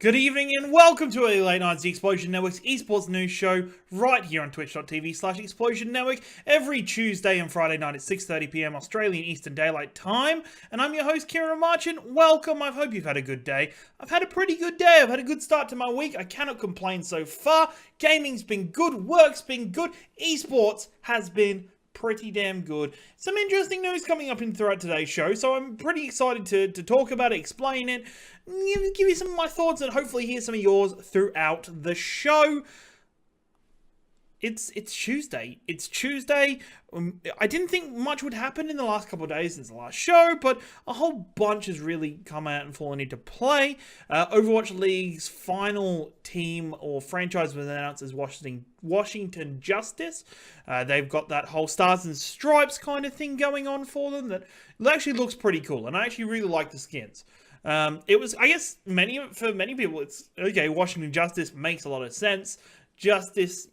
Good evening and welcome to Early Late Nights, the Explosion Network's esports news show right here on twitch.tv/Explosion Network every Tuesday and Friday night at 6:30 PM Australian Eastern Daylight Time. And I'm your host, Kieran Marchant. Welcome. I hope you've had a good day. I've had a pretty good day. I've had a good start to my week. I cannot complain so far. Gaming's been good. Work's been good. Esports has been pretty damn good. Some interesting news coming up throughout today's show, so I'm pretty excited to talk about it, explain it, give you some of my thoughts, and hopefully hear some of yours throughout the show. It's Tuesday. It's Tuesday. I didn't think much would happen in the last couple of days since the last show, but a whole bunch has really come out and fallen into play. Overwatch League's final team or franchise was announced as Washington Justice. They've got that whole stars and stripes kind of thing going on for them that actually looks pretty cool, and I actually really like the skins. It was, I guess, for many people, it's okay. Washington Justice makes a lot of sense. Justice,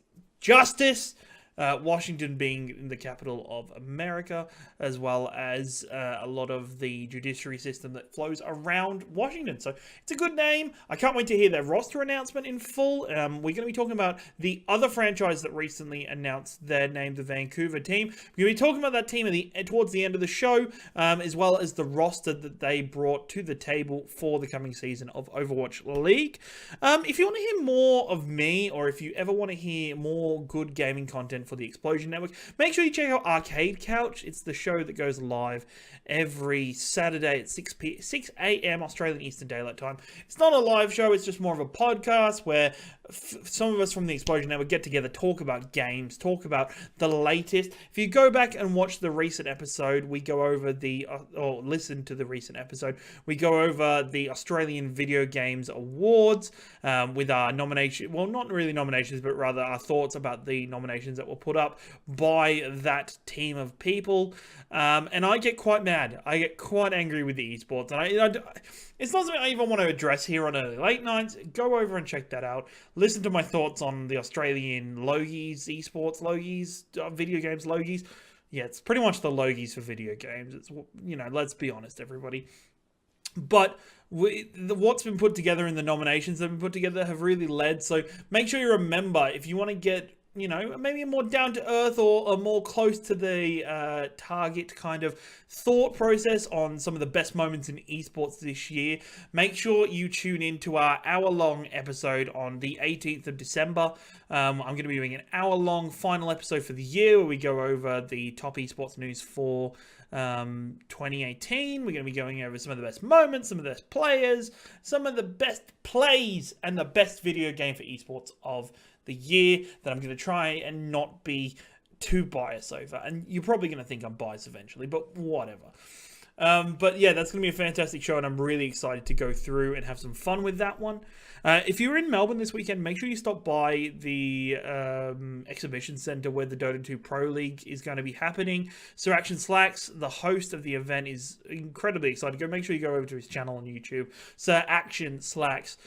Washington being the capital of America, as well as a lot of the judiciary system that flows around Washington. So it's a good name. I can't wait to hear their roster announcement in full. We're going to be talking about the other franchise that recently announced their name, the Vancouver team. We're going to be talking about that team towards the end of the show, as well as the roster that they brought to the table for the coming season of Overwatch League. If you want to hear more of me, or if you ever want to hear more good gaming content for the Explosion Network, make sure you check out Arcade Couch. It's the show that goes live every Saturday at 6 a.m. Australian Eastern Daylight Time. It's not a live show, it's just more of a podcast where some of us from the Explosion Network get together, talk about games, talk about the latest. If you go back and watch the recent episode, we go over or listen to the recent episode, we go over the Australian Video Games Awards with our nomination, well, not really nominations, but rather our thoughts about the nominations that were put up by that team of people. And I get quite mad. I get quite angry with the esports. And it's not something I even want to address here on Early Late Nights. Go over and check that out. Listen to my thoughts on the Australian Logies, esports Logies, video games Logies. Yeah, it's pretty much the Logies for video games. It's, let's be honest, everybody. But what's been put together in the nominations that have been put together have really led. So make sure you remember, if you want to get, maybe a more down-to-earth or a more close to the target kind of thought process on some of the best moments in esports this year, make sure you tune in to our hour-long episode on the 18th of December. I'm going to be doing an hour-long final episode for the year where we go over the top esports news for 2018. We're going to be going over some of the best moments, some of the best players, some of the best plays, and the best video game for esports of the year that I'm going to try and not be too biased over. And you're probably going to think I'm biased eventually, but whatever. But yeah, that's going to be a fantastic show, and I'm really excited to go through and have some fun with that one. If you're in Melbourne this weekend, make sure you stop by the exhibition centre where the Dota 2 Pro League is going to be happening. Sir Action Slacks, the host of the event, is incredibly excited. Make sure you go over to his channel on YouTube, Sir Action Slacks.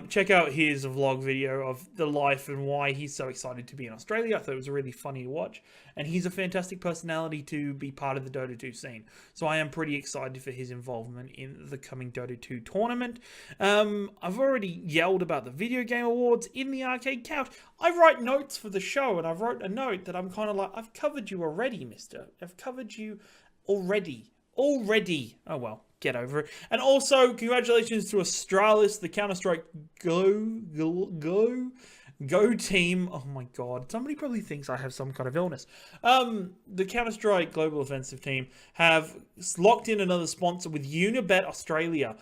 Check out his vlog video of the life and why he's so excited to be in Australia. I thought it was really funny to watch, and he's a fantastic personality to be part of the Dota 2 scene. So I am pretty excited for his involvement in the coming Dota 2 tournament. I've already yelled about the Video Game Awards in the Arcade Couch. I write notes for the show, and I've wrote a note that I'm kind of like, I've covered you already, mister. I've covered you already. Oh well, get over it. And also, congratulations to Astralis, the Counter-Strike Go team. Oh my god, somebody probably thinks I have some kind of illness. The Counter-Strike Global Offensive team have locked in another sponsor with Unibet Australia.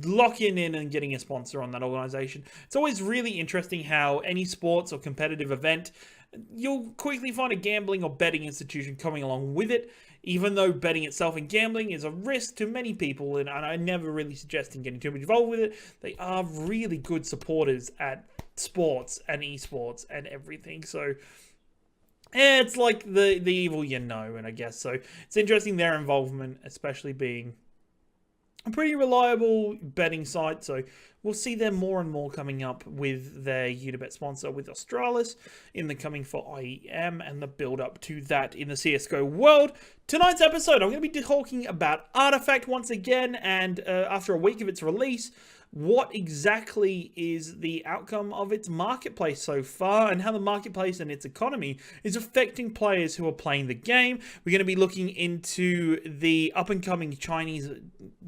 Locking in and getting a sponsor on that organization. It's always really interesting how any sports or competitive event, you'll quickly find a gambling or betting institution coming along with it. Even though betting itself and gambling is a risk to many people, and I never really suggest getting too much involved with it, they are really good supporters at sports and esports and everything. So it's like the evil and I guess. So it's interesting their involvement, especially being a pretty reliable betting site. So we'll see them more and more coming up with their Unibet sponsor with Australis in the coming for IEM and the build up to that in the CSGO world. Tonight's episode, I'm going to be talking about Artifact once again, and after a week of its release, what exactly is the outcome of its marketplace so far, and how the marketplace and its economy is affecting players who are playing the game. We're going to be looking into the up-and-coming Chinese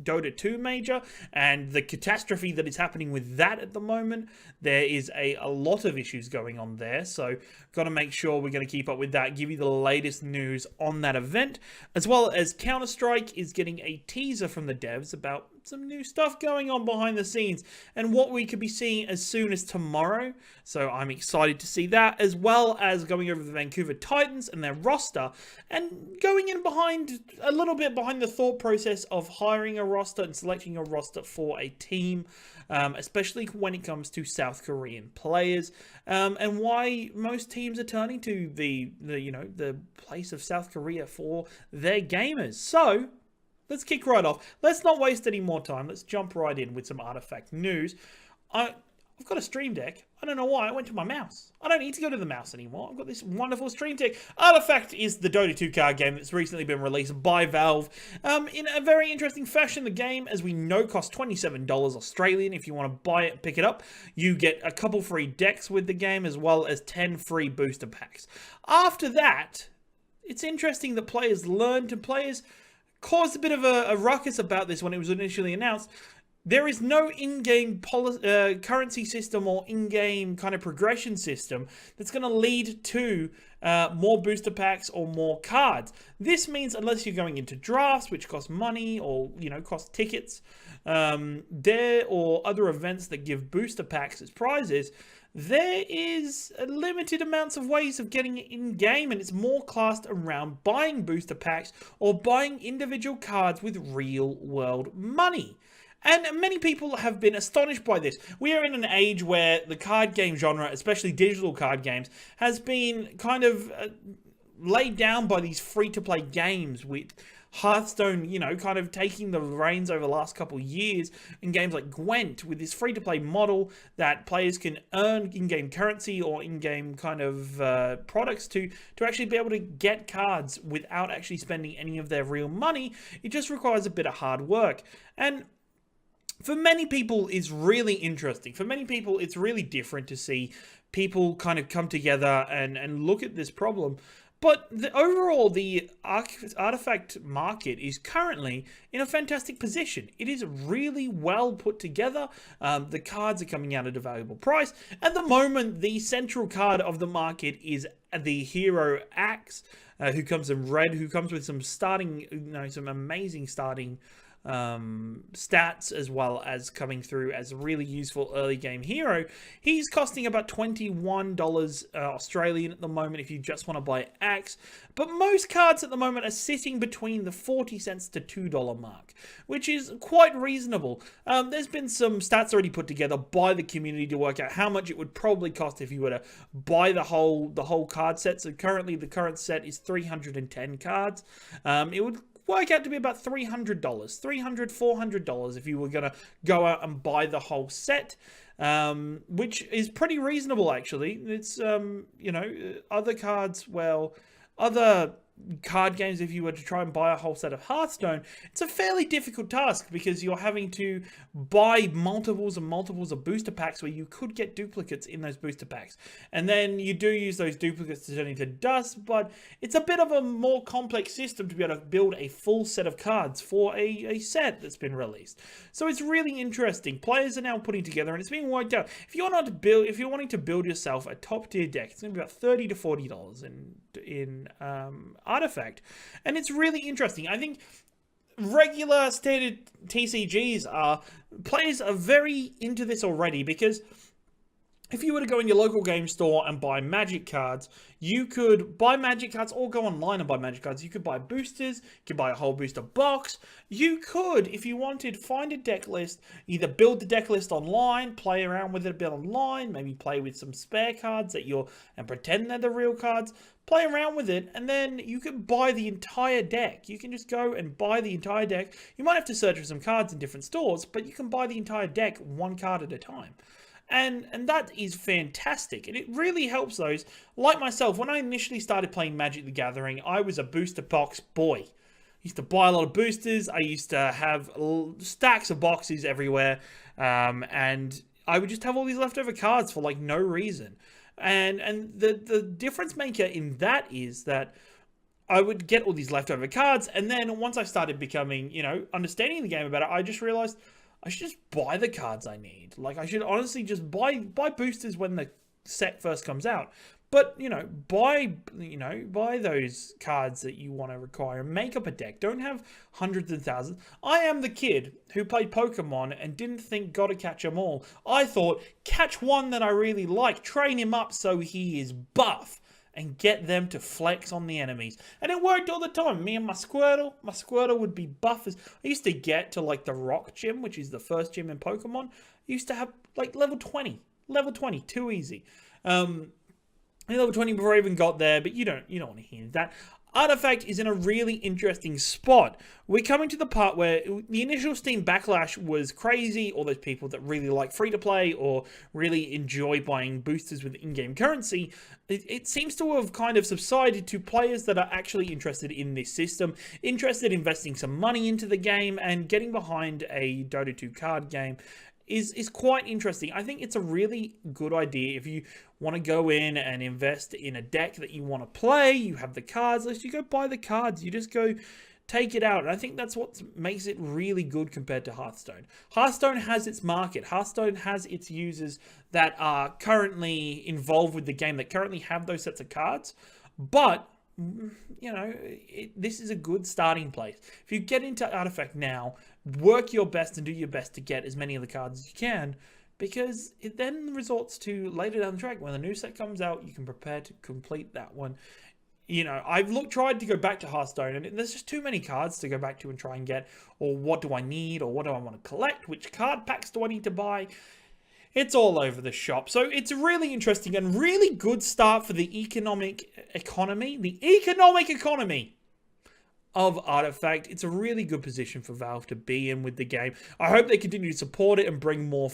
Dota 2 major and the catastrophe that is happening with that at the moment. There is a lot of issues going on there, so got to make sure we're going to keep up with that, give you the latest news on that event, as well as Counter-Strike is getting a teaser from the devs about some new stuff going on behind the scenes and what we could be seeing as soon as tomorrow. So I'm excited to see that, as well as going over the Vancouver Titans and their roster and going in behind a little bit behind the thought process of hiring a roster and selecting a roster for a team, especially when it comes to South Korean players, and why most teams are turning to the place of South Korea for their gamers. So let's kick right off. Let's not waste any more time. Let's jump right in with some Artifact news. I've got a Stream Deck. I don't know why. I went to my mouse. I don't need to go to the mouse anymore. I've got this wonderful Stream Deck. Artifact is the Dota 2 card game that's recently been released by Valve. In a very interesting fashion, the game, as we know, costs $27 Australian. If you want to buy it, pick it up. You get a couple free decks with the game, as well as 10 free booster packs. After that, it's interesting that players caused a bit of a ruckus about this when it was initially announced. There is no in-game currency system or in-game kind of progression system that's going to lead to more booster packs or more cards. This means unless you're going into drafts, which cost money or, cost tickets, there or other events that give booster packs as prizes, there is a limited amounts of ways of getting it in-game, and it's more classed around buying booster packs or buying individual cards with real-world money. And many people have been astonished by this. We are in an age where the card game genre, especially digital card games, has been kind of laid down by these free-to-play games, with Hearthstone, kind of taking the reins over the last couple of years in games like Gwent, with this free-to-play model that players can earn in-game currency or in-game kind of products to actually be able to get cards without actually spending any of their real money. It just requires a bit of hard work. And for many people, it's really interesting. For many people, it's really different to see people kind of come together and look at this problem. But overall, the Artifact market is currently in a fantastic position. It is really well put together. The cards are coming out at a valuable price. At the moment, the central card of the market is the Hero Axe, who comes in red, who comes with some some amazing starting stats, as well as coming through as a really useful early game hero. He's costing about $21 Australian at the moment if you just want to buy Axe, but most cards at the moment are sitting between the 40 cents to $2 mark, which is quite reasonable. There's been some stats already put together by the community to work out how much it would probably cost if you were to buy the whole card set. So currently the current set is 310 cards. It would work out to be about $300, $400 if you were going to go out and buy the whole set, which is pretty reasonable, actually. It's, other cards, other card games, if you were to try and buy a whole set of Hearthstone, it's a fairly difficult task because you're having to buy multiples and multiples of booster packs where you could get duplicates in those booster packs. And then you do use those duplicates to turn into dust, but it's a bit of a more complex system to be able to build a full set of cards for a set that's been released. So it's really interesting. Players are now putting together, and it's being worked out. If you're wanting to build yourself a top tier deck, it's going to be about $30 to $40 in Artifact, and it's really interesting. I think regular standard TCGs players are very into this already, because if you were to go in your local game store and buy Magic cards, you could buy Magic cards or go online and buy Magic cards. You could buy boosters, you could buy a whole booster box. You could, if you wanted, find a deck list, either build the deck list online, play around with it a bit online, maybe play with some spare cards and pretend they're the real cards, play around with it, and then you can buy the entire deck. You can just go and buy the entire deck. You might have to search for some cards in different stores, but you can buy the entire deck one card at a time. And that is fantastic, and it really helps those like myself. When I initially started playing Magic the Gathering, I was a booster box boy. used to buy a lot of boosters. I used to have stacks of boxes everywhere. And I would just have all these leftover cards for like no reason. And the difference maker in that is that I would get all these leftover cards, and then once I started becoming, understanding the game about it, I just realized I should just buy the cards I need. Like, I should honestly just buy boosters when the set first comes out. But, buy those cards that you want to require and make up a deck. Don't have hundreds and thousands. I am the kid who played Pokemon and didn't think gotta catch them all. I thought, catch one that I really like, train him up so he is buff, and get them to flex on the enemies. And it worked all the time. Me and my Squirtle would be buffers. I used to get to like the Rock Gym, which is the first gym in Pokemon. I used to have like level 20. Level 20, too easy. Level 20 before I even got there, but you don't want to hear that. Artifact is in a really interesting spot. We're coming to the part where the initial Steam backlash was crazy. All those people that really like free-to-play or really enjoy buying boosters with in-game currency, it seems to have kind of subsided to players that are actually interested in this system, interested in investing some money into the game and getting behind a Dota 2 card game. Is quite interesting. I think it's a really good idea if you want to go in and invest in a deck that you want to play. You have the cards list, you go buy the cards, you just go take it out. And I think that's what makes it really good compared to Hearthstone. Hearthstone has its market. Hearthstone has its users that are currently involved with the game, that currently have those sets of cards. But this is a good starting place. If you get into Artifact now, work your best and do your best to get as many of the cards as you can, because it then resorts to later down the track when the new set comes out, you can prepare to complete that one. I've tried to go back to Hearthstone, and there's just too many cards to go back to and try and get, or what do I need, or what do I want to collect, which card packs do I need to buy. It's all over the shop. So it's a really interesting and really good start for the economic economy of Artifact. It's a really good position for Valve to be in with the game. I hope they continue to support it and bring more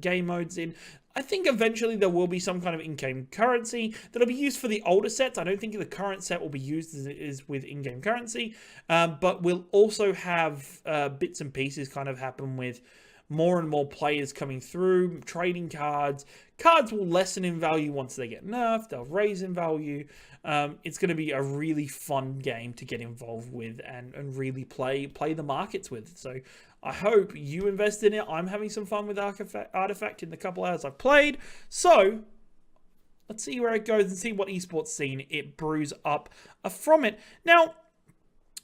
game modes in. I think eventually there will be some kind of in-game currency that'll be used for the older sets. I don't think the current set will be used as it is with in-game currency, but we'll also have bits and pieces kind of happen with more and more players coming through, trading cards. Cards will lessen in value once they get nerfed. They'll raise in value. It's going to be a really fun game to get involved with and really play the markets with. So I hope you invest in it. I'm having some fun with Artifact in the couple hours I've played. So let's see where it goes and see what esports scene it brews up from it. Now,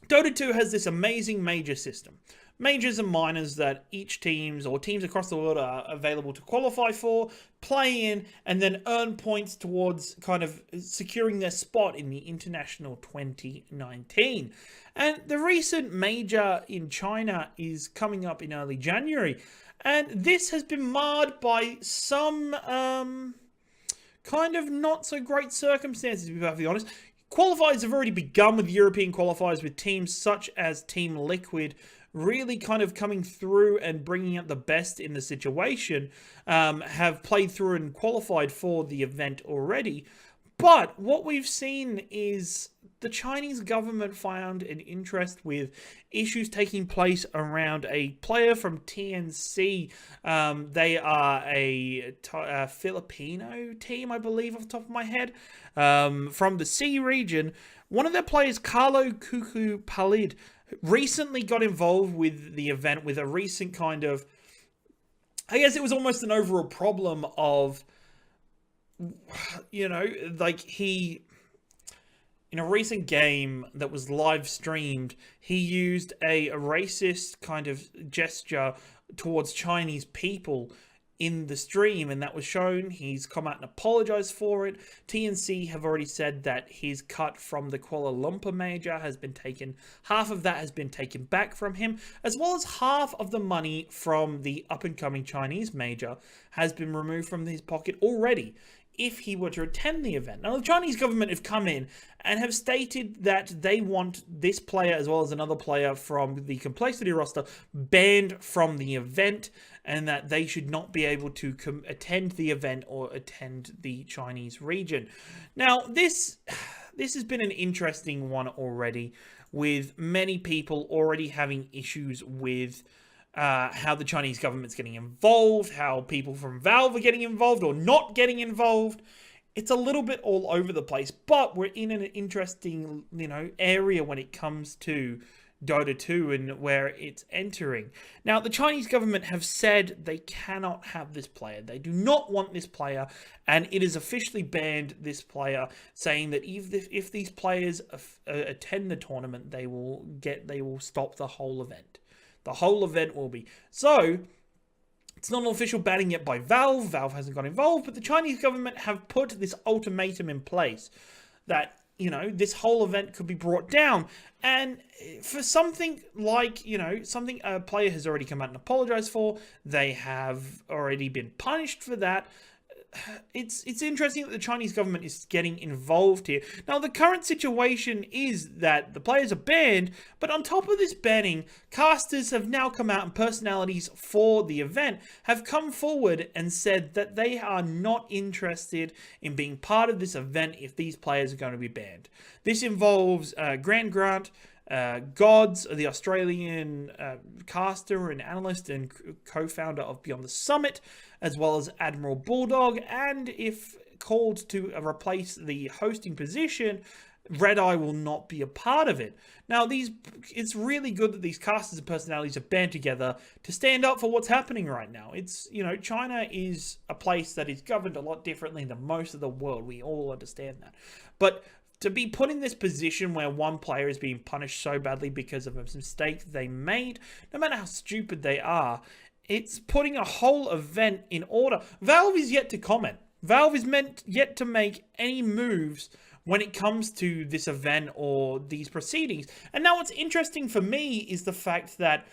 Dota 2 has this amazing major system. Majors and minors that each teams across the world are available to qualify for, play in, and then earn points towards kind of securing their spot in the International 2019. And the recent major in China is coming up in early January. And this has been marred by some kind of not so great circumstances, to be perfectly honest. Qualifiers have already begun with European qualifiers, with teams such as Team Liquid really kind of coming through and bringing out the best in the situation, have played through and qualified for the event already. But what we've seen is the Chinese government found an interest with issues taking place around a player from TNC. They are a Filipino team, I believe, off the top of my head, from the C region. One of their players, Carlo Cuckoo Palid, recently got involved with the event with a recent kind of, I guess it was almost an overall problem of, like he, in a recent game that was live streamed, he used a racist kind of gesture towards Chinese people in the stream, and that was shown. He's come out and apologized for it. TNC have already said that his cut from the Kuala Lumpur Major has been taken, half of that has been taken back from him, as well as half of the money from the up-and-coming Chinese Major has been removed from his pocket already if he were to attend the event. Now, the Chinese government have come in and have stated that they want this player, as well as another player from the Complexity roster, banned from the event, and that they should not be able to attend the event or attend the Chinese region. Now, this this has been an interesting one already, with many people already having issues with how the Chinese government's getting involved, how people from Valve are getting involved or not getting involved. It's a little bit all over the place, but we're in an interesting, area when it comes to Dota 2 and where it's entering. Now, the Chinese government have said they cannot have this player. They do not want this player, and it has officially banned this player, saying that if these players attend the tournament, they will stop the whole event. The whole event will be. So, it's not an official banning yet by Valve. Valve hasn't got involved, but the Chinese government have put this ultimatum in place that, this whole event could be brought down. And for something like, something a player has already come out and apologized for, they have already been punished for that. It's interesting that the Chinese government is getting involved here. Now, the current situation is that the players are banned, but on top of this banning, casters have now come out and personalities for the event have come forward and said that they are not interested in being part of this event if these players are going to be banned. This involves Grant, Gods, the Australian caster and analyst and co-founder of Beyond the Summit, as well as Admiral Bulldog, and if called to replace the hosting position, Red Eye will not be a part of it. Now, it's really good that these casters and personalities have band together to stand up for what's happening right now. It's, China is a place that is governed a lot differently than most of the world. We all understand that. But to be put in this position where one player is being punished so badly because of a mistake they made, no matter how stupid they are, it's putting a whole event in order. Valve is yet to comment. Valve is yet to make any moves when it comes to this event or these proceedings. And now what's interesting for me is the fact that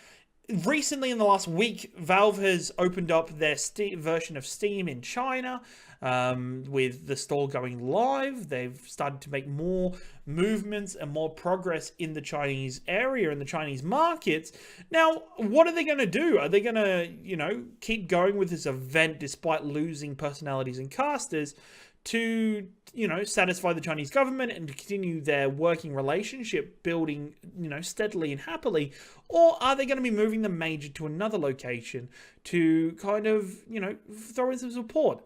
recently, in the last week, Valve has opened up their version of Steam in China, with the store going live. They've started to make more movements and more progress in the Chinese area, in the Chinese markets. Now, what are they going to do? Are they going to, keep going with this event despite losing personalities and casters to, satisfy the Chinese government and to continue their working relationship building, steadily and happily? Or are they going to be moving the major to another location to kind of, throw in some support?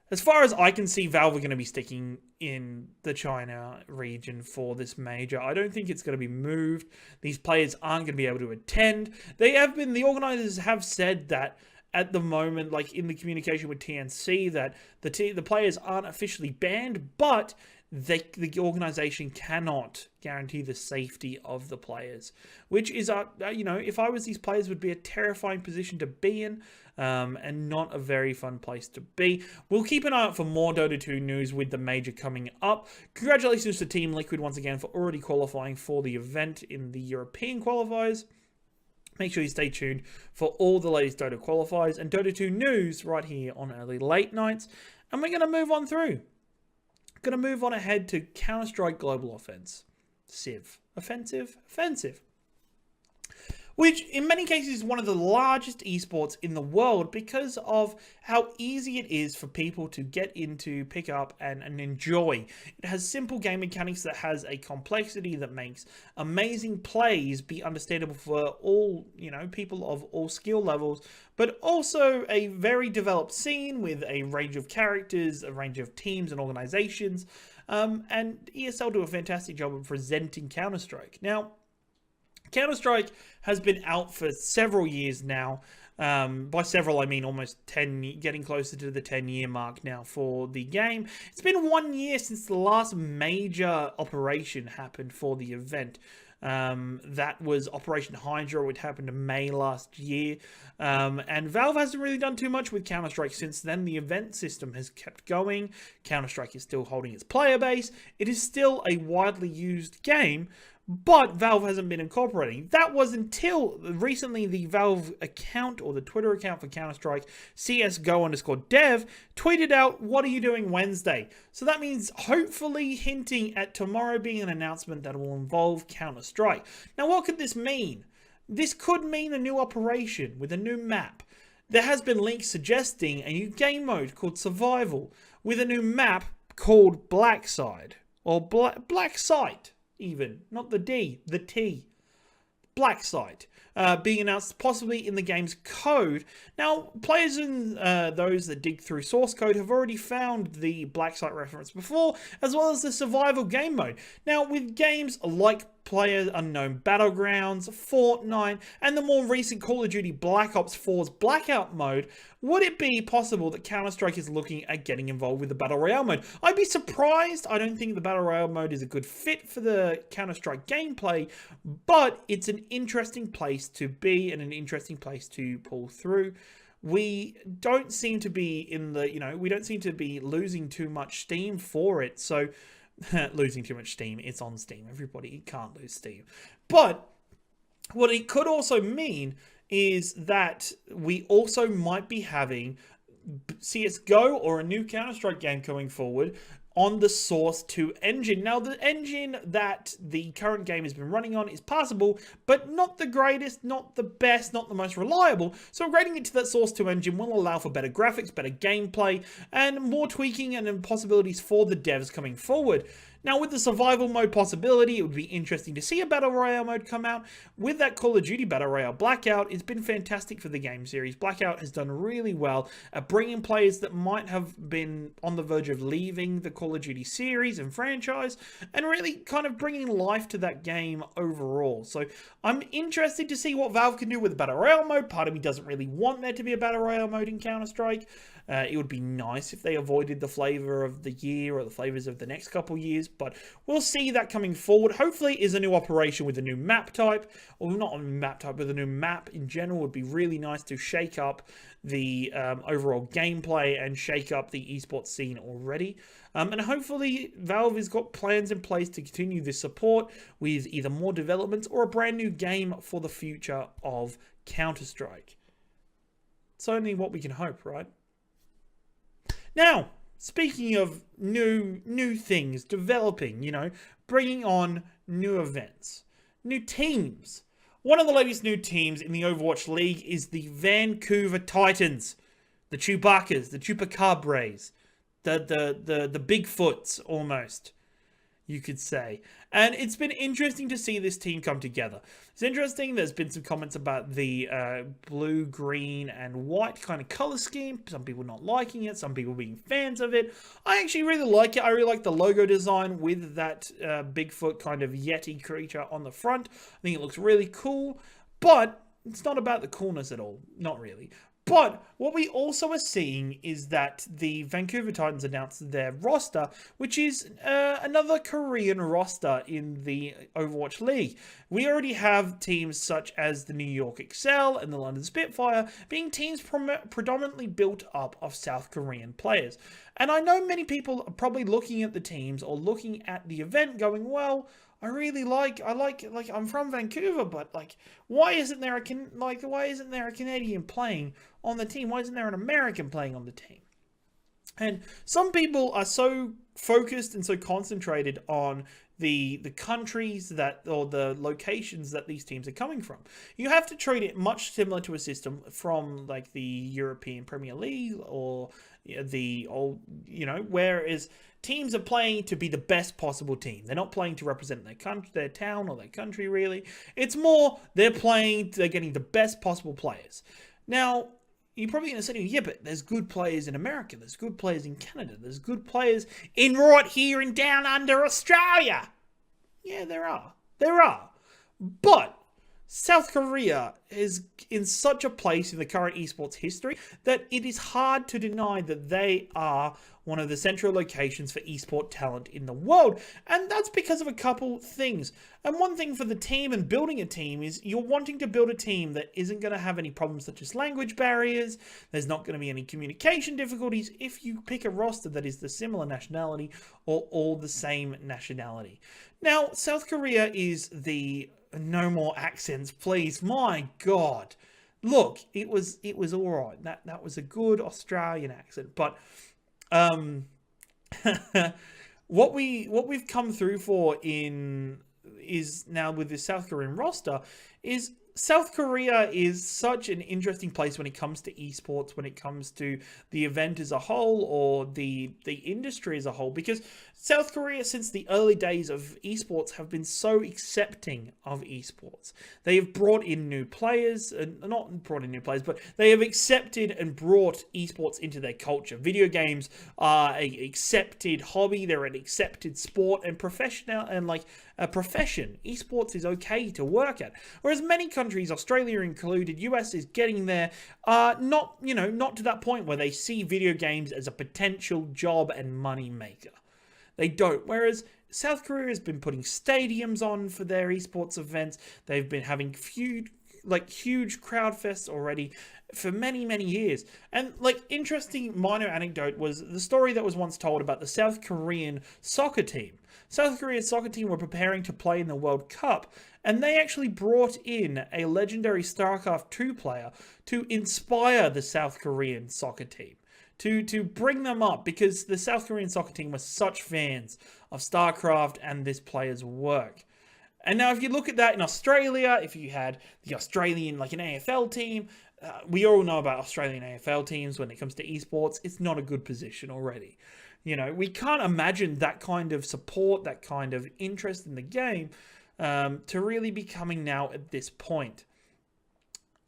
As far as I can see, Valve are going to be sticking in the China region for this major. I don't think it's going to be moved. These players aren't going to be able to attend. The organizers have said that at the moment, like in the communication with TNC, that the players aren't officially banned, but the organization cannot guarantee the safety of the players, which is, if I was these players, would be a terrifying position to be in, and not a very fun place to be. We'll keep an eye out for more Dota 2 news with the major coming up. Congratulations to Team Liquid once again for already qualifying for the event in the European qualifiers. Make sure you stay tuned for all the latest Dota qualifiers and Dota 2 news right here on Early Late Nights. And we're going to move on through. Going to move on ahead to Counter-Strike Global Offense. Civ. Offensive? Offensive. Which in many cases is one of the largest esports in the world because of how easy it is for people to get into, pick up, and enjoy. It has simple game mechanics that has a complexity that makes amazing plays be understandable for all, people of all skill levels, but also a very developed scene with a range of characters, a range of teams and organizations, and ESL do a fantastic job of presenting Counter-Strike. Now, Counter-Strike has been out for several years now. By several, I mean almost 10, getting closer to the 10-year mark now for the game. It's been 1 year since the last major operation happened for the event. That was Operation Hydra, which happened in May last year. And Valve hasn't really done too much with Counter-Strike since then. The event system has kept going. Counter-Strike is still holding its player base. It is still a widely used game, but Valve hasn't been incorporating. That was until recently the Valve account, or the Twitter account for Counter-Strike, CSGO_dev, tweeted out, "What are you doing Wednesday?" So that means hopefully hinting at tomorrow being an announcement that will involve Counter-Strike. Now, what could this mean? This could mean a new operation with a new map. There has been links suggesting a new game mode called Survival with a new map called Blackside. or black site even, not the D, the T. Black site being announced possibly in the game's code. Now, players and those that dig through source code have already found the black site reference before, as well as the survival game mode. Now, with games like PlayerUnknown Battlegrounds, Fortnite, and the more recent Call of Duty Black Ops 4's Blackout mode, would it be possible that Counter-Strike is looking at getting involved with the Battle Royale mode? I'd be surprised. I don't think the Battle Royale mode is a good fit for the Counter-Strike gameplay, but it's an interesting place to be and an interesting place to pull through. We don't seem to be in the, we don't seem to be losing too much steam for it, so losing too much steam. It's on Steam. Everybody can't lose steam. But what it could also mean is that we also might be having CSGO or a new Counter-Strike game coming forward on the Source 2 engine. Now, the engine that the current game has been running on is passable, but not the greatest, not the best, not the most reliable. So upgrading it to that Source 2 engine will allow for better graphics, better gameplay, and more tweaking and possibilities for the devs coming forward. Now, with the survival mode possibility, it would be interesting to see a Battle Royale mode come out. With that Call of Duty Battle Royale Blackout, it's been fantastic for the game series. Blackout has done really well at bringing players that might have been on the verge of leaving the Call of Duty series and franchise, and really kind of bringing life to that game overall. So I'm interested to see what Valve can do with the Battle Royale mode. Part of me doesn't really want there to be a Battle Royale mode in Counter-Strike. It would be nice if they avoided the flavor of the year or the flavors of the next couple years, but we'll see that coming forward. Hopefully is a new operation with a new map type, or not a map type, but a new map in general would be really nice to shake up the overall gameplay and shake up the esports scene already. And hopefully Valve has got plans in place to continue this support with either more developments or a brand new game for the future of Counter-Strike. It's only what we can hope, right? Now, speaking of new things developing, bringing on new events, new teams. One of the latest new teams in the Overwatch League is the Vancouver Titans, the Chewbacca's, the Chupacabras, the Bigfoots almost, you could say. And it's been interesting to see this team come together. It's interesting. There's been some comments about the blue, green, and white kind of color scheme. Some people not liking it. Some people being fans of it. I actually really like it. I really like the logo design with that Bigfoot kind of Yeti creature on the front. I think it looks really cool. But it's not about the coolness at all. Not really. But what we also are seeing is that the Vancouver Titans announced their roster, which is another Korean roster in the Overwatch League. We already have teams such as the New York Excel and the London Spitfire being teams predominantly built up of South Korean players. And I know many people are probably looking at the teams or looking at the event going, well, I like I'm from Vancouver, but why isn't there a Canadian playing on the team? Why isn't there an American playing on the team? And some people are so focused and so concentrated on the countries or the locations that these teams are coming from. You have to treat it much similar to a system from the European Premier League or the old, whereas teams are playing to be the best possible team. They're not playing to represent their country, their town, or their country, really. It's more, they're getting the best possible players. Now, you're probably going to say to me, yeah, but there's good players in America, there's good players in Canada, there's good players in right here in down under Australia. Yeah, there are. There are. But South Korea is in such a place in the current esports history that it is hard to deny that they are one of the central locations for esport talent in the world. And that's because of a couple things. And one thing for the team and building a team is you're wanting to build a team that isn't going to have any problems such as language barriers. There's not going to be any communication difficulties if you pick a roster that is the similar nationality or all the same nationality. Now, South Korea is the... No more accents, please. My God. Look, it was all right. That was a good Australian accent. But what we've come through for is now with this South Korean roster is South Korea is such an interesting place when it comes to esports, when it comes to the event as a whole or the industry as a whole, because South Korea, since the early days of esports, have been so accepting of esports. They have brought in new players, not brought in new players, but they have accepted and brought esports into their culture. Video games are an accepted hobby, they're an accepted sport and professional, and like a profession. Esports is okay to work at. Whereas many countries, Australia included, US is getting there, not to that point where they see video games as a potential job and money maker. They don't. Whereas South Korea has been putting stadiums on for their esports events. They've been having huge crowd fests already for many, many years. And interesting minor anecdote was the story that was once told about the South Korean soccer team. South Korea's soccer team were preparing to play in the World Cup, and they actually brought in a legendary StarCraft 2 player to inspire the South Korean soccer team. To bring them up, because the South Korean soccer team were such fans of StarCraft and this player's work. And now if you look at that in Australia, if you had the Australian, an AFL team, we all know about Australian AFL teams when it comes to esports. It's not a good position already. We can't imagine that kind of support, that kind of interest in the game to really be coming now at this point.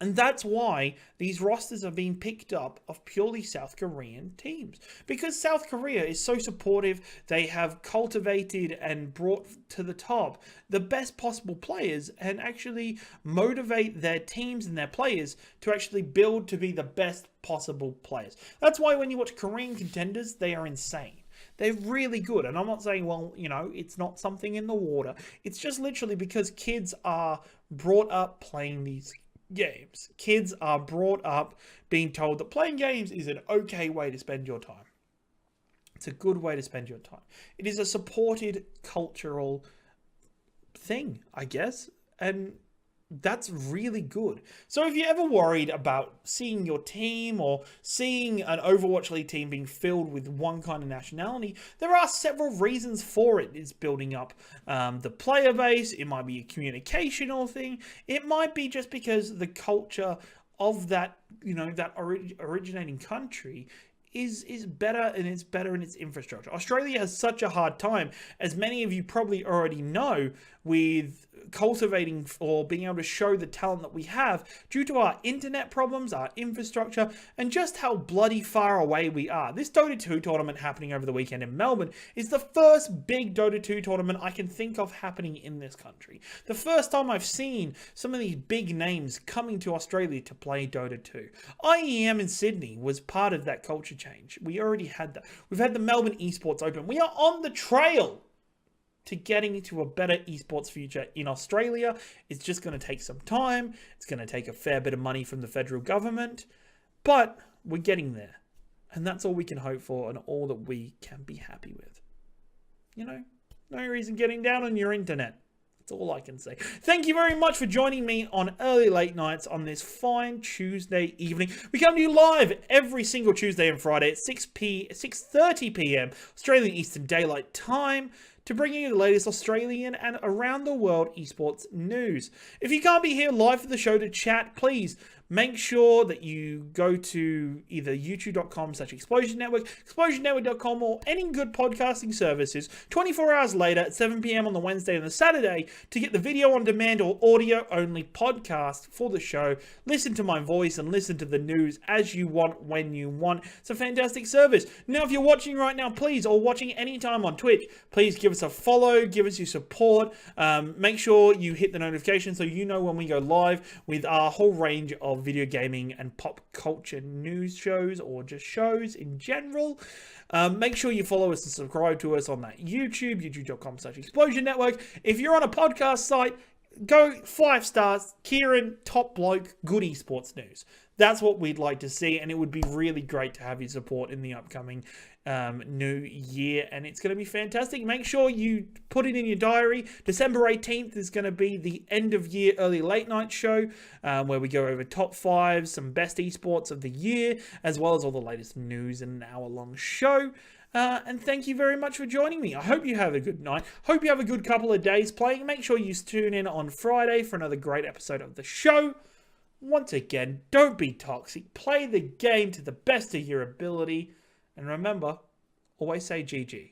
And that's why these rosters are being picked up of purely South Korean teams. Because South Korea is so supportive, they have cultivated and brought to the top the best possible players and actually motivate their teams and their players to actually build to be the best possible players. That's why when you watch Korean contenders, they are insane. They're really good. And I'm not saying, it's not something in the water. It's just literally because kids are brought up playing these games. Kids are brought up being told that playing games is an okay way to spend your time. It's a good way to spend your time. It is a supported cultural thing, I guess. And that's really good. So if you're ever worried about seeing your team or seeing an Overwatch League team being filled with one kind of nationality, there are several reasons for it. It's building up the player base. It might be a communicational thing. It might be just because the culture of that, that originating country is better, and it's better in its infrastructure. Australia has such a hard time, as many of you probably already know, with cultivating or being able to show the talent that we have due to our internet problems, our infrastructure, and just how bloody far away we are. This Dota 2 tournament happening over the weekend in Melbourne is the first big Dota 2 tournament I can think of happening in this country. The first time I've seen some of these big names coming to Australia to play Dota 2. IEM in Sydney was part of that culture change. We already had that. We've had the Melbourne Esports Open. We are on the trail to getting into a better esports future in Australia. It's just going to take some time. It's going to take a fair bit of money from the federal government, but we're getting there. And that's all we can hope for and all that we can be happy with. No reason getting down on your internet. That's all I can say. Thank you very much for joining me on Early Late Nights on this fine Tuesday evening. We come to you live every single Tuesday and Friday at 6:30 p.m. Australian Eastern Daylight Time to bring you the latest Australian and around the world esports news. If you can't be here live for the show to chat, please make sure that you go to either youtube.com/Explosion Network, explosionnetwork.com, or any good podcasting services 24 hours later at 7 p.m. on the Wednesday and the Saturday to get the video on demand or audio only podcast for the show. Listen to my voice and listen to the news as you want, when you want. It's a fantastic service. Now, if you're watching right now, please, or watching anytime on Twitch, please give us a follow, give us your support. Make sure you hit the notification so you know when we go live with our whole range of video gaming and pop culture news shows, or just shows in general. Make sure you follow us and subscribe to us on that youtube.com/Explosion Network. If you're on a podcast site, go 5 stars, Kieran, top bloke, good esports news. That's what we'd like to see, and it would be really great to have your support in the upcoming new year, and it's going to be fantastic. Make sure you put it in your diary. December 18th is going to be the end of year early late night show, where we go over top 5, some best esports of the year, as well as all the latest news in an hour-long show. And thank you very much for joining me. I hope you have a good night. Hope you have a good couple of days playing. Make sure you tune in on Friday for another great episode of the show. Once again, don't be toxic. Play the game to the best of your ability. And remember, always say GG.